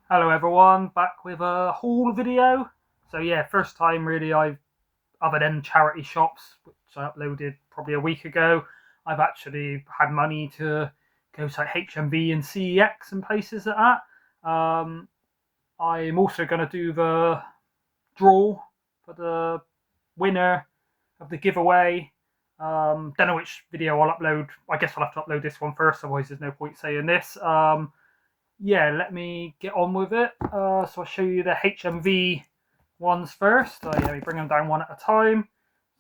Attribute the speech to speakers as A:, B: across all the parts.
A: Hello everyone, back with a haul video. So yeah, first time really other than charity shops, which I uploaded probably a week ago, I've actually had money to go to like HMV and CEX and places like that. I'm also going to do the draw for the winner of the giveaway. Don't know which video I'll upload. I guess I'll have to upload this one first, otherwise there's no point saying this. Yeah, let me get on with it. So I'll show you the HMV ones first. Yeah, we bring them down one at a time.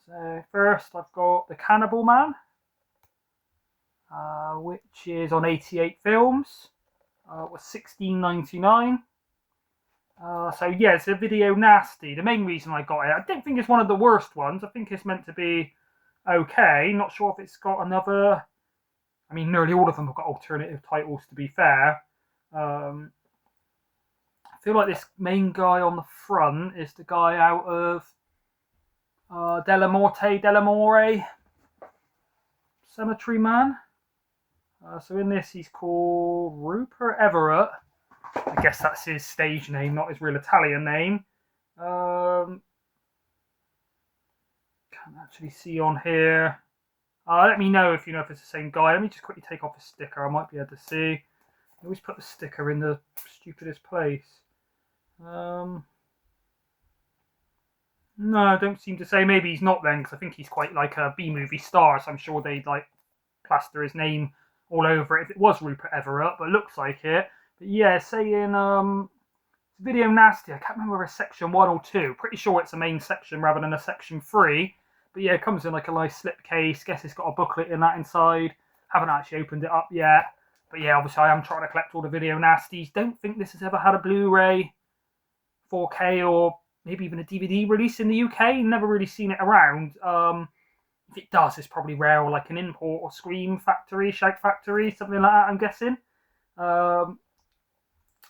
A: So first I've got the Cannibal Man, which is on 88 films. It was $16.99. So yeah, it's a video nasty. The main reason I got it, I don't think it's one of the worst ones. I think it's meant to be okay. Not sure if it's got another. I mean, nearly all of them have got alternative titles, to be fair. I feel like this main guy on the front is the guy out of Delamore Cemetery Man. So in this, he's called Rupert Everett. I guess that's his stage name, not his real Italian name. Can't actually see on here. Let me know if you know if it's the same guy. Let me just quickly take off the sticker. I might be able to see. I always put the sticker in the stupidest place. No, I don't seem to say. Maybe he's not then, because I think he's quite like a B-movie star, so I'm sure they'd like plaster his name all over it if it was Rupert Everett, but it looks like it. But yeah, saying video nasty. I can't remember if it's section 1 or 2. Pretty sure it's a main section rather than a section 3. But yeah, it comes in like a nice slip case. Guess it's got a booklet in that inside. Haven't actually opened it up yet. But yeah, obviously I am trying to collect all the video nasties. Don't think this has ever had a Blu-ray, 4K, or maybe even a DVD release in the UK. Never really seen it around. If it does, it's probably rare, or like an import or Scream Factory, Shout Factory, something like that, I'm guessing. I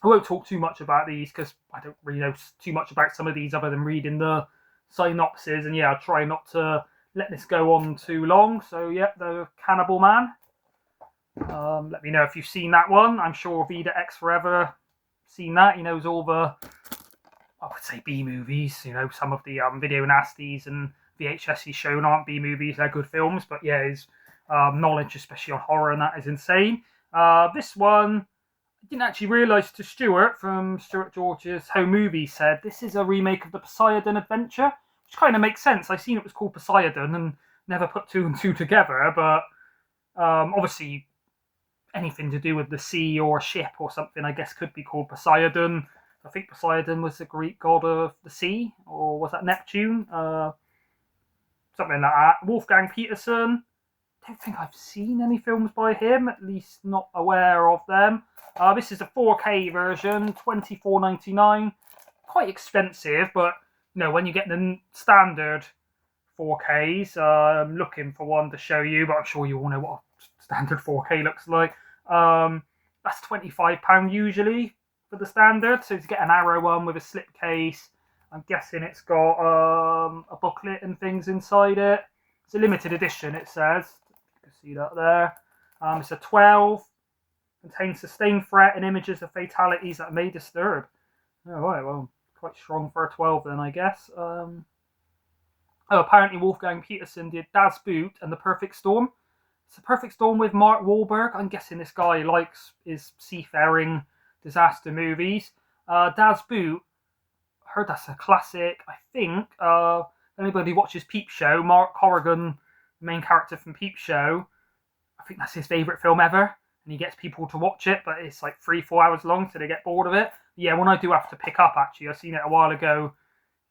A: won't talk too much about these because I don't really know too much about some of these other than reading the synopses. And yeah, I'll try not to let this go on too long. So yeah, the Cannibal Man. Let me know if you've seen that one. I'm sure Vida X Forever seen that. He knows all the, I would say, B movies. You know, some of the video nasties and VHS he's shown aren't B movies; they're good films. But yeah, his knowledge, especially on horror and that, is insane. This one, I didn't actually realise to Stuart from Stuart George's Home Movie said this is a remake of the Poseidon adventure, which kind of makes sense. I seen it was called Poseidon and never put two and two together, but obviously anything to do with the sea or a ship or something, I guess, could be called Poseidon. I think Poseidon was the Greek god of the sea, or was that Neptune? Something like that. Wolfgang Peterson. I don't think I've seen any films by him, at least not aware of them. This is a 4K version, $24.99. Quite expensive, but you know, when you get the standard 4Ks, I'm looking for one to show you, but I'm sure you all know what a standard 4K looks like. That's £25 usually for the standard. So to get an Arrow one with a slipcase, I'm guessing it's got a booklet and things inside it. It's a limited edition, it says. You can see that there. It's a 12. Contains sustained threat and images of fatalities that may disturb. Oh, right, well, quite strong for a 12 then, I guess. Apparently Wolfgang Peterson did Das Boot and The Perfect Storm. It's The Perfect Storm with Mark Wahlberg. I'm guessing this guy likes his seafaring disaster movies. Das Boot, I heard that's a classic. I think anybody who watches Peep Show, Mark Corrigan, the main character from Peep Show, I think that's his favourite film ever. And he gets people to watch it, but it's like 3-4 hours long, so they get bored of it. Yeah, when I do have to pick up, actually, I've seen it a while ago.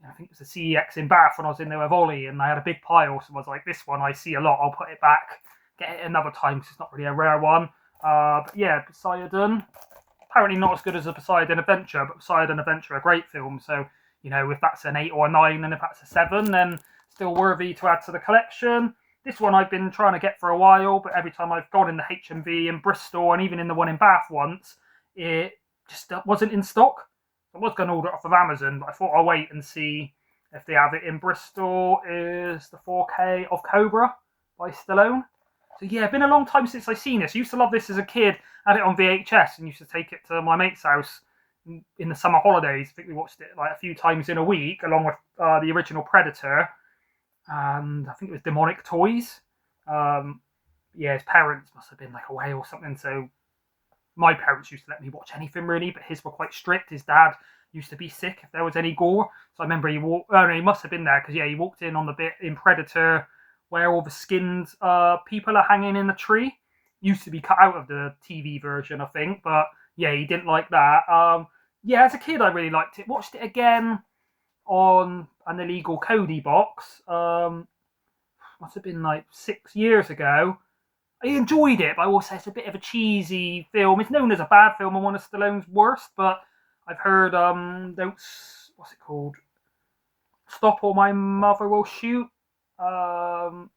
A: I think it was the CEX in Bath when I was in there with Ollie, and I had a big pile, so I was like, this one I see a lot, I'll put it back, get it another time, because it's not really a rare one. But yeah, Poseidon, apparently not as good as a Poseidon Adventure, but Poseidon Adventure, a great film, so, you know, if that's an 8 or a 9, and if that's a 7, then still worthy to add to the collection. This one I've been trying to get for a while, but every time I've gone in the HMV in Bristol, and even in the one in Bath once, it just wasn't in stock. I was going to order it off of Amazon, but I thought I'll wait and see if they have it in Bristol. Is the 4K of Cobra by Stallone. So yeah, been a long time since I've seen this. I used to love this as a kid. Had it on VHS and used to take it to my mate's house in the summer holidays. I think we watched it like a few times in a week, along with the original Predator, and I think it was Demonic Toys. Yeah, his parents must have been like away or something, so my parents used to let me watch anything really, but his were quite strict. His dad used to be sick if there was any gore, so I remember he walked. Oh no, he must have been there because yeah, he walked in on the bit in Predator where all the skinned people are hanging in the tree. Used to be cut out of the TV version, I think, but yeah, he didn't like that. Yeah, as a kid, I really liked it. Watched it again on an illegal Cody box. Must have been like 6 years ago. I enjoyed it, but I will say it's a bit of a cheesy film. It's known as a bad film and one of Stallone's worst, but I've heard what's it called? Stop or My Mother Will Shoot. And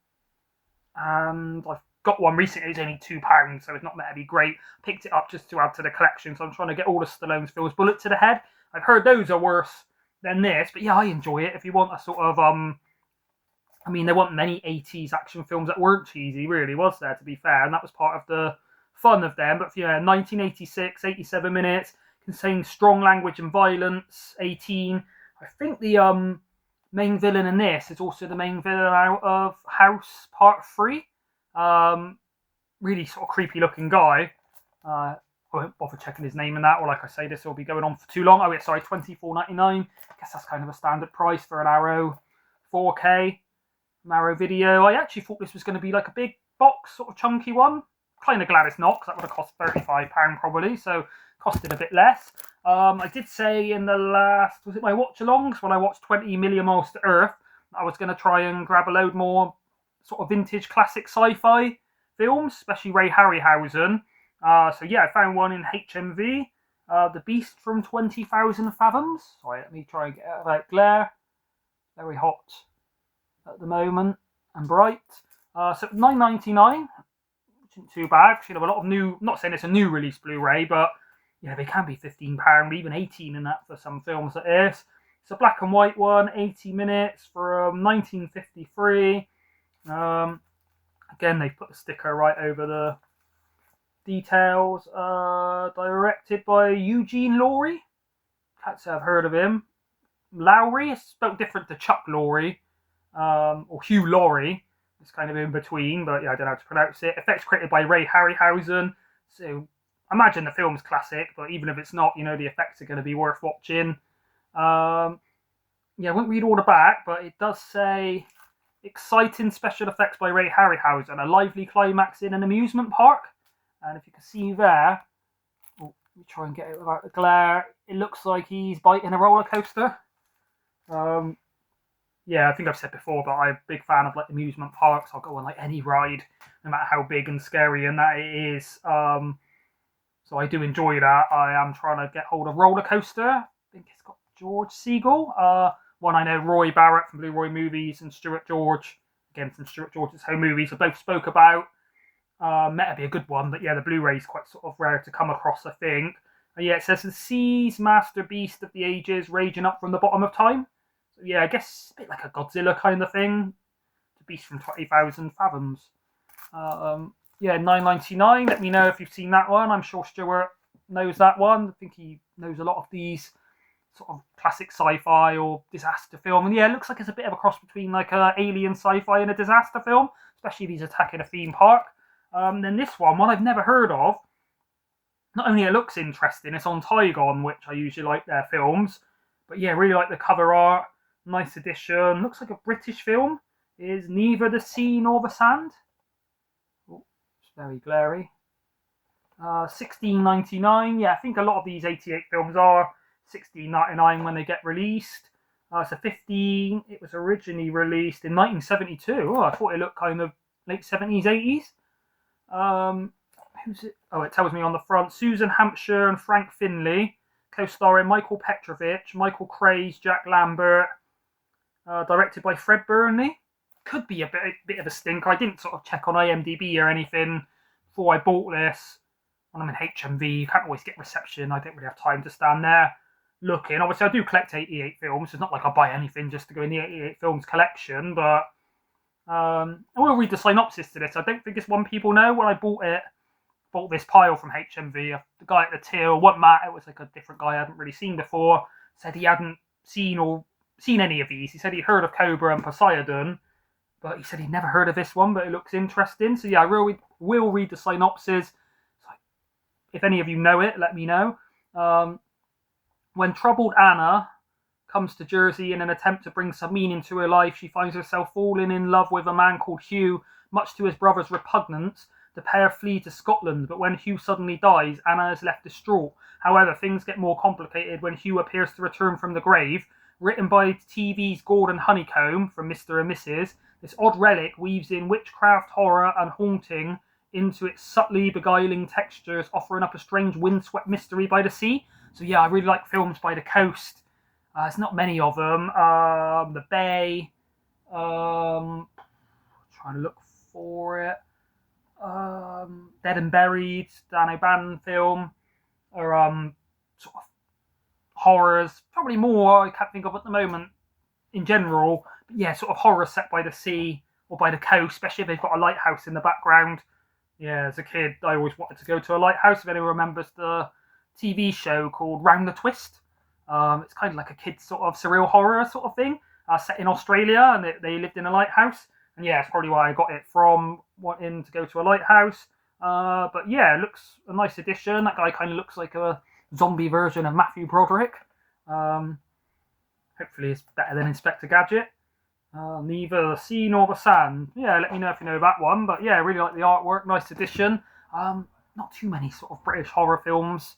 A: I've got one recently. It's only £2, so it's not meant to be great. Picked it up just to add to the collection, so I'm trying to get all of Stallone's films. Bullet to the Head. I've heard those are worse than this, but yeah, I enjoy it. If you want a sort of I mean, there weren't many 80s action films that weren't cheesy, really, was there, to be fair? And that was part of the fun of them. But yeah, 1986, 87 minutes, contains strong language and violence, 18. I think the main villain in this is also the main villain out of House Part 3. Really sort of creepy looking guy. I won't bother checking his name in that, or like I say, this will be going on for too long. Oh, yeah, sorry, $24.99. I guess that's kind of a standard price for an Arrow 4K. Marrow video. I actually thought this was going to be like a big box, sort of chunky one. Kind of glad it's not, because that would have cost £35 probably, so costed a bit less. I did say in the last, was it my watch-alongs, when I watched 20 Million Miles to Earth, I was going to try and grab a load more sort of vintage classic sci-fi films, especially Ray Harryhausen. So yeah, I found one in HMV, The Beast from 20,000 Fathoms. Sorry, let me try and get out of that glare. Very hot at the moment and bright. So $9.99, which isn't too bad. You know, a lot of new, not saying it's a new release Blu-ray, but yeah, they can be £15, even 18 in that for some films it is. It's a black and white one, 80 minutes from 1953. Again, they put the sticker right over the details. Directed by Eugene Laurie. Can't say I've heard of him. Lowry, it's spelled different to Chuck Lorre. Or Hugh Laurie. It's kind of in between, but yeah, I don't know how to pronounce it. Effects created by Ray Harryhausen. So I imagine the film's classic, but even if it's not, you know, the effects are going to be worth watching. Yeah, I won't read all the back, but it does say exciting special effects by Ray Harryhausen, a lively climax in an amusement park. And if you can see there, let me try and get it without the glare. It looks like he's biting a roller coaster. Yeah, I think I've said before, but I'm a big fan of like amusement parks. I'll go on like any ride, no matter how big and scary and that it is. So I do enjoy that. I am trying to get hold of Roller Coaster. I think it's got George Segal. One I know, Roy Barrett from Blue Roy Movies and Stuart George, again from Stuart George's Home Movies, I both spoke about. Meant to be a good one, but yeah, the Blu-ray's quite sort of rare to come across, I think. Yeah, it says the seas, master beast of the ages, raging up from the bottom of time. So yeah, I guess a bit like a Godzilla kind of thing. The beast from 20,000 fathoms. Yeah, $9.99. Let me know if you've seen that one. I'm sure Stuart knows that one. I think he knows a lot of these sort of classic sci-fi or disaster film. And yeah, it looks like it's a bit of a cross between like a alien sci-fi and a disaster film, especially if he's attacking a theme park. Then this one I've never heard of. Not only it looks interesting, it's on Tygon, which I usually like their films. But yeah, really like the cover art. Nice edition. Looks like a British film. Is Neither the Sea Nor the Sand. Oh, it's very glary. $16.99. Yeah, I think a lot of these 88 films are $16.99 when they get released. So 15. It was originally released in 1972. Oh, I thought it looked kind of late 70s, 80s. Who's it? Oh, it tells me on the front. Susan Hampshire and Frank Finlay, co-starring Michael Petrovich, Michael Craze, Jack Lambert. Directed by Fred Burnley. Could be a bit of a stinker. I didn't sort of check on IMDb or anything before I bought this. When I'm in HMV, you can't always get reception. I don't really have time to stand there looking. Obviously, I do collect 88 films. It's not like I buy anything just to go in the 88 films collection, but I will read the synopsis to this. I don't think it's one people know. When I bought it bought this pile from HMV. The guy at the till, wasn't Matt, it was like a different guy I hadn't really seen before, said he hadn't seen any of these. He said he'd heard of Cobra and Poseidon, but he said he'd never heard of this one, but it looks interesting. So yeah, I really will read the synopsis. So if any of you know it, let me know. When troubled Anna comes to Jersey in an attempt to bring some meaning to her life, she finds herself falling in love with a man called Hugh. Much to his brother's repugnance, the pair flee to Scotland, but when Hugh suddenly dies, Anna is left distraught. However, things get more complicated when Hugh appears to return from the grave. Written by TV's Gordon Honeycomb from Mr. and Mrs., this odd relic weaves in witchcraft, horror, and haunting into its subtly beguiling textures, offering up a strange windswept mystery by the sea. So yeah, I really like films by the coast. There's not many of them. The Bay. Trying to look for it. Dead and Buried, Dan O'Bannon film, or sort of horrors. Probably more I can't think of at the moment in general. But yeah, sort of horror set by the sea or by the coast, especially if they've got a lighthouse in the background. Yeah, as a kid, I always wanted to go to a lighthouse. If anyone remembers the TV show called Round the Twist, it's kind of like a kid's sort of surreal horror sort of thing, set in Australia, and they lived in a lighthouse. And yeah, it's probably why I got it from, wanting to go to a lighthouse. But yeah, it looks a nice addition. That guy kind of looks like a zombie version of Matthew Broderick. Hopefully it's better than Inspector Gadget. Neither the sea nor the sand. Yeah, let me know if you know that one. But yeah, I really like the artwork. Nice addition. Not too many sort of British horror films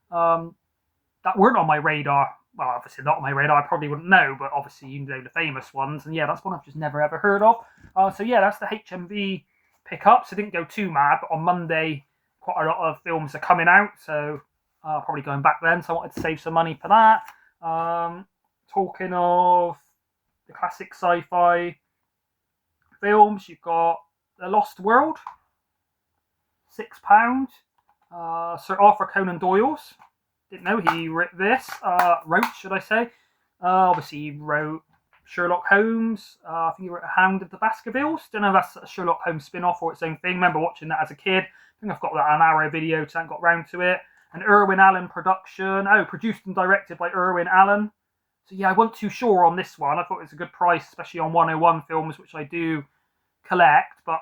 A: that weren't on my radar. Well, obviously not on my radar. I probably wouldn't know, but obviously you know the famous ones. And yeah, that's one I've just never ever heard of. So yeah, that's the HMV pickup. So didn't go too mad, but on Monday quite a lot of films are coming out. So probably going back then. So I wanted to save some money for that. Talking of the classic sci-fi films, you've got The Lost World, £6. Sir Arthur Conan Doyle's. Didn't know he wrote this. Should I say? Obviously, he wrote Sherlock Holmes. I think he wrote Hound of the Baskervilles. Don't know if that's a Sherlock Holmes spin-off or its own thing. Remember watching that as a kid. I think I've got that on an Arrow video, so I haven't got round to it. An Irwin Allen production. Oh, produced and directed by Irwin Allen. So yeah, I wasn't too sure on this one. I thought it was a good price, especially on 101 films, which I do collect. But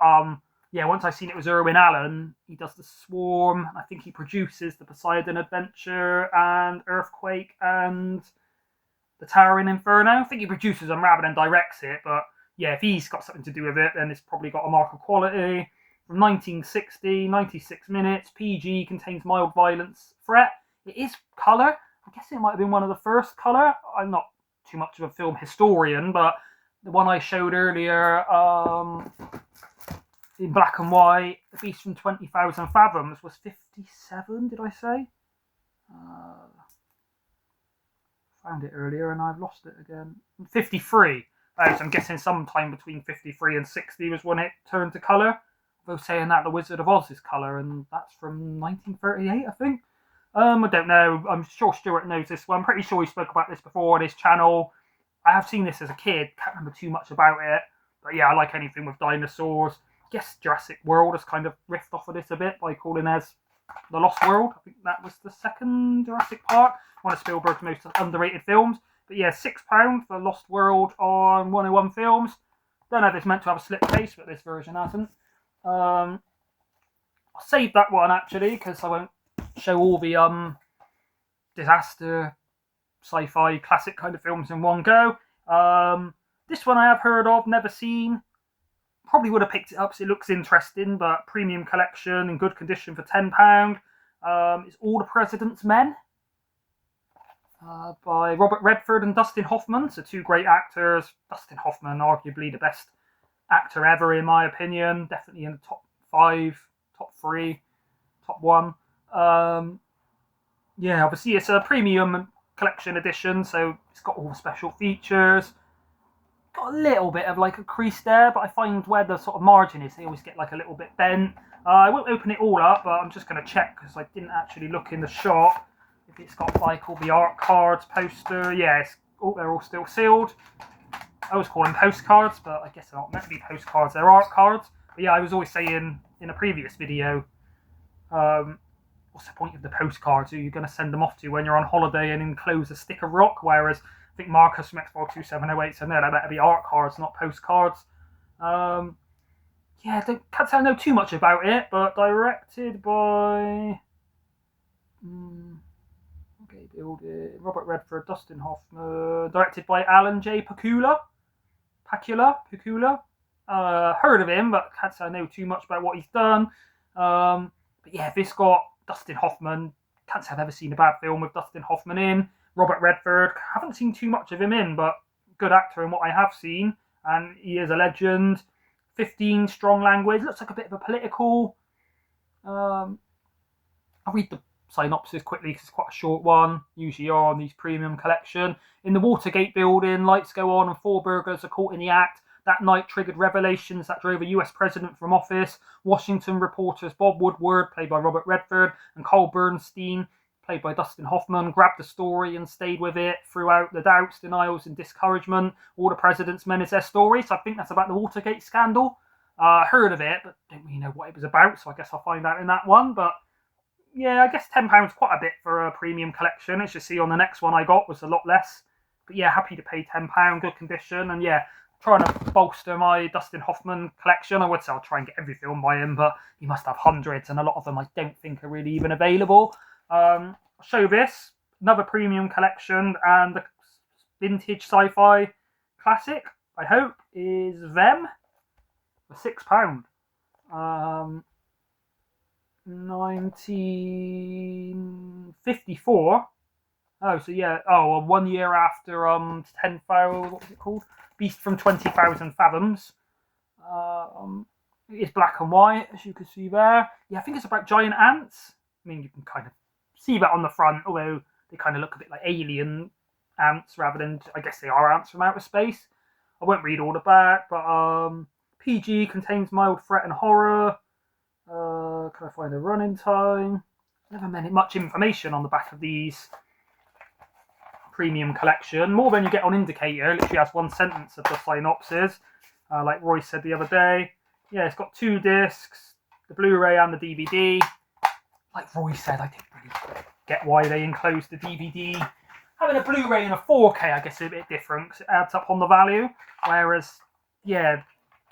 A: yeah, once I seen it was Irwin Allen, he does The Swarm. I think he produces The Poseidon Adventure and Earthquake and The Towering Inferno. I think he produces them rather than directs it. But yeah, if he's got something to do with it, then it's probably got a mark of quality. From 1960, 96 minutes, PG, contains mild violence threat. It is colour. I guess it might have been one of the first colour. I'm not too much of a film historian, but the one I showed earlier in black and white, The Beast from 20,000 Fathoms, was 57, did I say? Found it earlier and I've lost it again. 53. So I'm guessing sometime between 53 and 60 was when it turned to colour. Although saying that, The Wizard of Oz is colour, and that's from 1938, I think. I don't know. I'm sure Stuart knows this one. I'm pretty sure he spoke about this before on his channel. I have seen this as a kid. Can't remember too much about it. But yeah, I like anything with dinosaurs. I guess Jurassic World has kind of riffed off of this a bit by calling as The Lost World. I think that was the second Jurassic Park. One of Spielberg's most underrated films. But yeah, £6 for Lost World on 101 Films. Don't know if it's meant to have a slipcase, but this version hasn't. I'll save that one actually, because I won't show all the disaster, sci-fi, classic kind of films in one go. This one I have heard of, never seen. Probably would have picked it up because it looks interesting, but premium collection in good condition for £10. It's All the President's Men by Robert Redford and Dustin Hoffman. So two great actors. Dustin Hoffman, arguably the best actor ever in my opinion. Definitely in the top 5, top 3, top 1. Yeah, obviously it's a premium collection edition, so it's got all the special features. Got a little bit of like a crease there, but I find where the sort of margin is, they always get like a little bit bent. I won't open it all up, but I'm just going to check because I didn't actually look in the shop if it's got like all the art cards, poster. Yeah, they're all still sealed. I always call them postcards, but I guess they're not meant to be postcards, they're art cards. But yeah, I was always saying in a previous video, What's the point of the postcards? Who are you going to send them off to when you're on holiday and enclose a stick of rock? Whereas I think Marcus from Xbox 2708 said, no, they better be art cards, not postcards. Yeah, can't say I know too much about it, but directed by... okay, building Robert Redford, Dustin Hoffman, directed by Alan J. Pakula. Heard of him, but can't say I know too much about what he's done. But yeah, this got Dustin Hoffman. Can't say I've ever seen a bad film with Dustin Hoffman in. Robert Redford, haven't seen too much of him in, but good actor in what I have seen, and he is a legend. 15 strong language, looks like a bit of a political. I'll read the synopsis quickly because it's quite a short one. Usually are on these premium collection. In the Watergate building, lights go on and 4 burglars are caught in the act. That night triggered revelations that drove a US president from office. Washington reporters Bob Woodward, played by Robert Redford, and Carl Bernstein, played by Dustin Hoffman, grabbed the story and stayed with it throughout the doubts, denials, and discouragement. All the president's men is their story. So I think that's about the Watergate scandal. Heard of it, but don't really know what it was about. So I guess I'll find out in that one. But yeah, I guess £10 quite a bit for a premium collection. As you see on the next one I got was a lot less. But yeah, happy to pay £10, good condition. And yeah, trying to bolster my Dustin Hoffman collection. I would say I'll try and get every film by him, but he must have hundreds, and a lot of them I don't think are really even available. I'll show this, another premium collection, and the vintage sci-fi classic, I hope, is Them for £6. 1954. Oh, so yeah. Oh, 1 year after 10,000. What was it called? Beast from 20,000 Fathoms. It's black and white, as you can see there. Yeah, I think it's about giant ants. I mean, you can kind of see that on the front, although they kind of look a bit like alien ants rather than, I guess they are ants from outer space. I won't read all the back, but PG, contains mild threat and horror. Can I find a running time? Never much information on the back of these premium collection. More than you get on Indicator. It literally has one sentence of the synopsis. Like Roy said the other day. Yeah, it's got 2 discs, the Blu-ray and the DVD. Like Roy said, I didn't really get why they enclosed the DVD. Having a Blu-ray and a 4K, I guess, is a bit different because it adds up on the value. Whereas, yeah,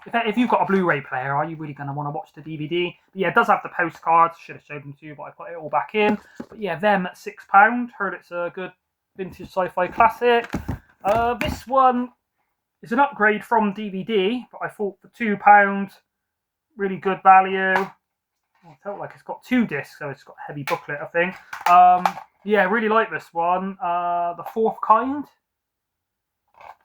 A: if you've got a Blu-ray player, are you really going to want to watch the DVD? But yeah, it does have the postcards. Should have showed them to you, but I put it all back in. But yeah, Them at £6. Heard it's a good vintage sci-fi classic. This one is an upgrade from DVD, but I thought for £2, really good value. I felt like it's got 2 discs, so it's got a heavy booklet, I think. Yeah, really like this one. The Fourth Kind.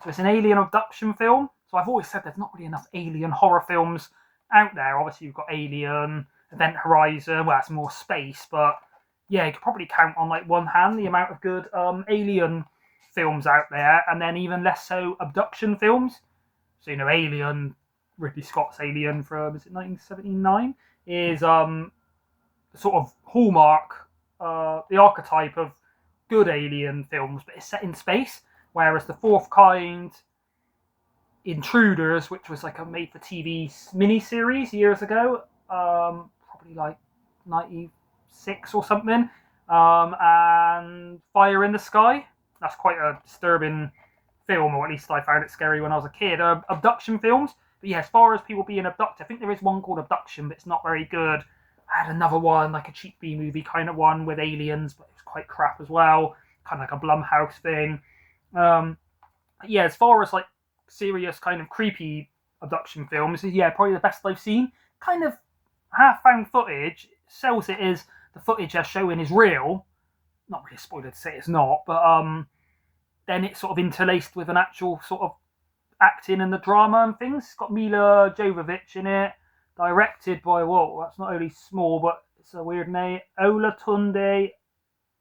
A: So it's an alien abduction film. So I've always said there's not really enough alien horror films out there. Obviously, you've got Alien, Event Horizon, well, that's more space, but yeah, you could probably count on like one hand the amount of good alien films out there, and then even less so abduction films. So, you know, Alien, Ridley Scott's Alien from, is it 1979? Is sort of hallmark, the archetype of good alien films, but it's set in space. Whereas The Fourth Kind, Intruders, which was like a made-for-TV mini-series years ago, probably like 96 or something, and Fire in the Sky. That's quite a disturbing film, or at least I found it scary when I was a kid. Abduction films. But yeah, as far as people being abducted, I think there is one called Abduction, but it's not very good. I had another one, like a cheap B-movie kind of one with aliens, but it was quite crap as well. Kind of like a Blumhouse thing. Yeah, as far as like serious kind of creepy abduction films, yeah, probably the best I've seen. Kind of half-found footage. Sells it as the footage they're showing is real. Not really a spoiler to say it's not, but then it's sort of interlaced with an actual sort of acting and the drama and things. It's got Mila Jovovich in it, directed by, whoa, that's not only small, but it's a weird name, Olatunde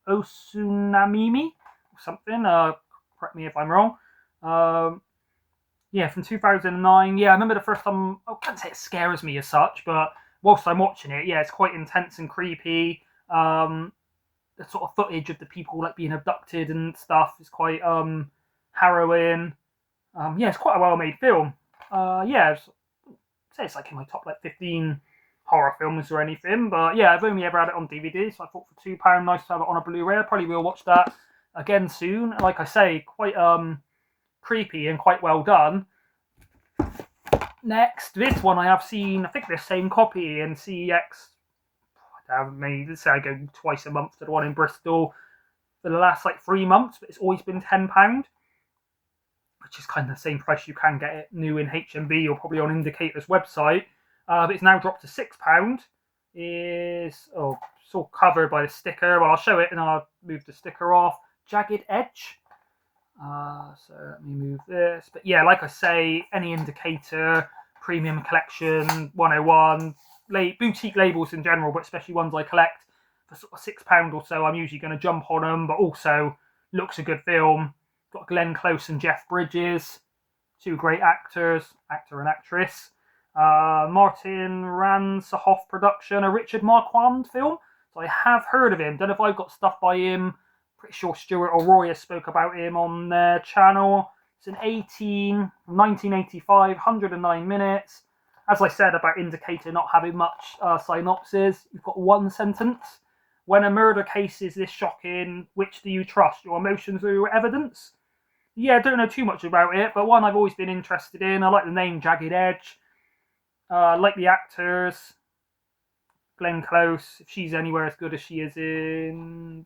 A: Osunamimi, or something, correct me if I'm wrong. Yeah, from 2009. Yeah, I remember the first time, I can't say it scares me as such, but whilst I'm watching it, yeah, it's quite intense and creepy. The sort of footage of the people like being abducted and stuff is quite harrowing. Yeah, it's quite a well-made film. Yeah, I'd say it's like in my top like 15 horror films or anything. But yeah, I've only ever had it on DVD, so I thought for £2, nice to have it on a Blu-ray. I probably will watch that again soon. Like I say, quite creepy and quite well done. Next, this one I have seen, I think the same copy in CEX. I haven't made, let's say I go twice a month to the one in Bristol for the last like 3 months, but it's always been £10, which is kind of the same price you can get it new in HMV or probably on Indicator's website. But it's now dropped to £6. Is it's all covered by the sticker. Well, I'll show it and I'll move the sticker off. Jagged Edge. So let me move this. But yeah, like I say, any Indicator, Premium Collection, 101, boutique labels in general, but especially ones I collect for sort of £6 or so, I'm usually going to jump on them. But also, looks a good film. Got Glenn Close and Jeff Bridges, two great actors, actor and actress. Martin Ransahoff production, a Richard Marquand film. So I have heard of him. Don't know if I've got stuff by him. Pretty sure Stuart or Roy has spoke about him on their channel. It's an 1985, 109 minutes. As I said about Indicator not having much synopsis, you've got one sentence. When a murder case is this shocking, which do you trust, your emotions or your evidence? Yeah, I don't know too much about it, but one I've always been interested in. I like the name Jagged Edge. I like the actors. Glenn Close, if she's anywhere as good as she is in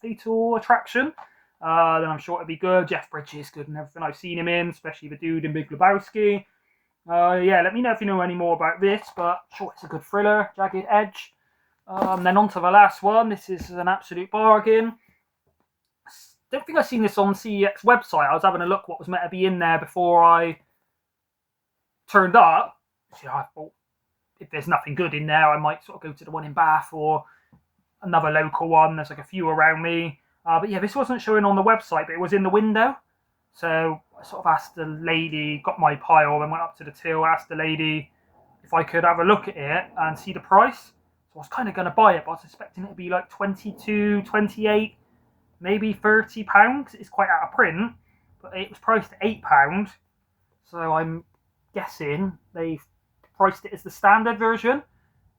A: Fatal Attraction, then I'm sure it'll be good. Jeff Bridges, good in everything I've seen him in, especially the dude in Big Lebowski. Yeah, let me know if you know any more about this, but sure, it's a good thriller, Jagged Edge. Then on to the last one. This is an absolute bargain. Don't think I've seen this on CEX website. I was having a look what was meant to be in there before I turned up. So I thought, if there's nothing good in there, I might sort of go to the one in Bath or another local one. There's like a few around me. But yeah, this wasn't showing on the website, but it was in the window. So I sort of asked the lady, got my pile, and went up to the till, asked the lady if I could have a look at it and see the price. So I was kind of going to buy it, but I was expecting it to be like 22, 28, maybe £30. It's quite out of print, but it was priced at £8. So I'm guessing they've priced it as the standard version.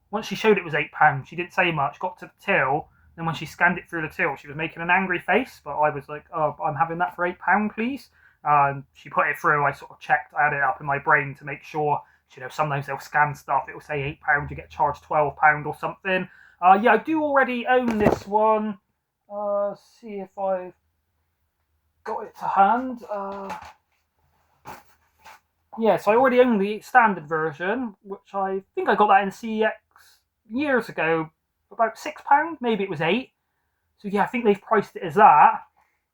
A: Once she showed it was £8, she didn't say much, got to the till, and when she scanned it through the till, she was making an angry face, but I was like, oh, I'm having that for £8, please. She put it through, I sort of checked, I had it up in my brain to make sure, you know, sometimes they'll scan stuff, it will say £8, you get charged £12 or something. Yeah, I do already own this one. See if I've got it to hand. Yeah, so I already own the standard version, which I think I got that in CEX years ago, about £6, maybe it was £8. So yeah, I think they've priced it as that.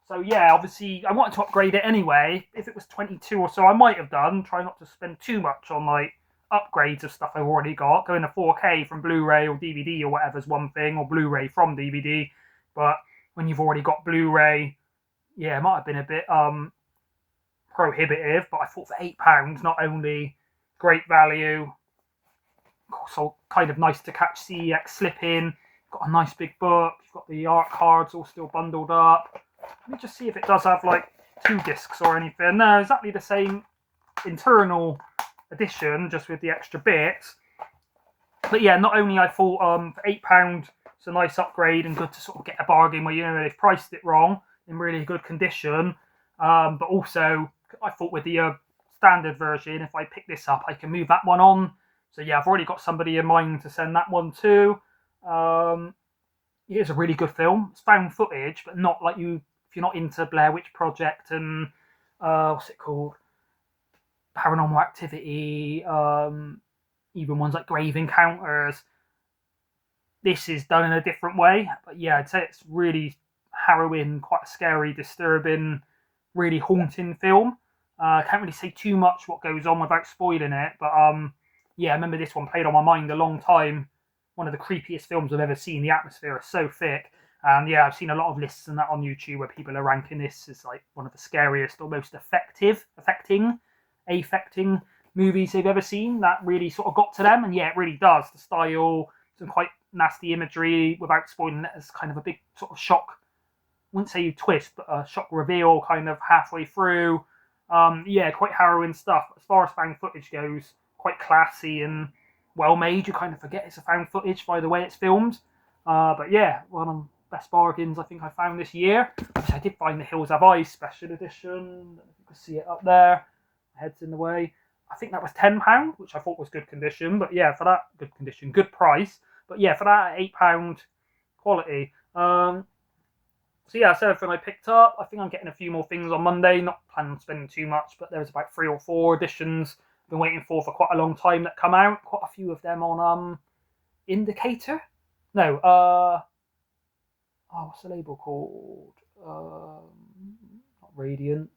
A: So yeah, obviously I wanted to upgrade it anyway. If it was 22 or so, I might have done. Try not to spend too much on like upgrades of stuff I've already got. Going to 4K from Blu-ray or DVD or whatever is one thing, or Blu-ray from DVD. But when you've already got Blu-ray, yeah, it might have been a bit prohibitive, but I thought for £8, not only great value, also kind of nice to catch CEX slip in. Got a nice big book. You've got the art cards all still bundled up. Let me just see if it does have like 2 discs or anything. No, exactly the same internal edition, just with the extra bits. But yeah, not only I thought for £8 it's a nice upgrade and good to sort of get a bargain where, you know, they've priced it wrong in really good condition. But also I thought with the standard version, if I pick this up, I can move that one on. So yeah, I've already got somebody in mind to send that one to. It is a really good film. It's found footage, but not like if you're not into Blair Witch Project and what's it called, Paranormal Activity, even ones like Grave Encounters. This is done in a different way, but yeah, I'd say it's really harrowing, quite a scary, disturbing, really haunting film. I can't really say too much what goes on without spoiling it, but yeah, I remember this one played on my mind a long time. One of the creepiest films I've ever seen. The atmosphere is so thick. And yeah, I've seen a lot of lists and that on YouTube where people are ranking this as like one of the scariest or most affecting movies they've ever seen. That really sort of got to them. And yeah, it really does. The style, some quite nasty imagery without spoiling it, as kind of a big sort of shock. I wouldn't say you twist, but a shock reveal kind of halfway through. Yeah, quite harrowing stuff. As far as found footage goes, quite classy and well made. You kind of forget it's a found footage by the way it's filmed. But yeah, one of the best bargains I think I found this year. I did find the Hills Have Eyes special edition. I don't know if you can see it up there. My head's in the way. I think that was £10, which I thought was good condition. But yeah, for that, good condition, good price. But yeah, for that £8 quality. So yeah, that's everything I picked up. I think I'm getting a few more things on Monday. Not planning on spending too much, but there's about 3 or 4 editions I've been waiting for quite a long time that come out. Quite a few of them on Indicator. No, what's the label called? Not Radiance.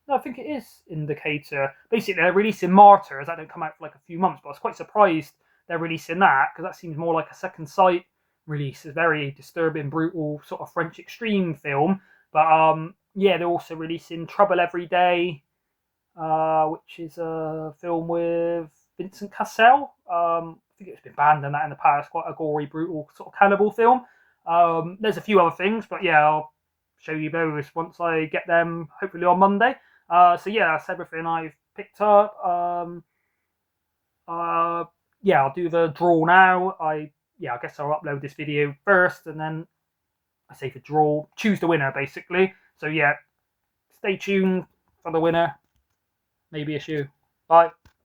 A: No, I think it is Indicator. Basically, they're releasing Martyrs. That don't come out for like a few months, but I was quite surprised they're releasing that because that seems more like a Second Sight release. A very disturbing, brutal sort of French extreme film. But yeah, they're also releasing Trouble Every Day, which is a film with Vincent Cassel. I think it's been banned on that in the past. Quite a gory, brutal sort of cannibal film. There's a few other things, but yeah, I'll show you those once I get them, hopefully on Monday. So yeah, that's everything I've picked up. Yeah, I'll do the draw now. I guess I'll upload this video first, and then I say for draw, choose the winner basically. So yeah, stay tuned for the winner. Maybe a shoe. Bye.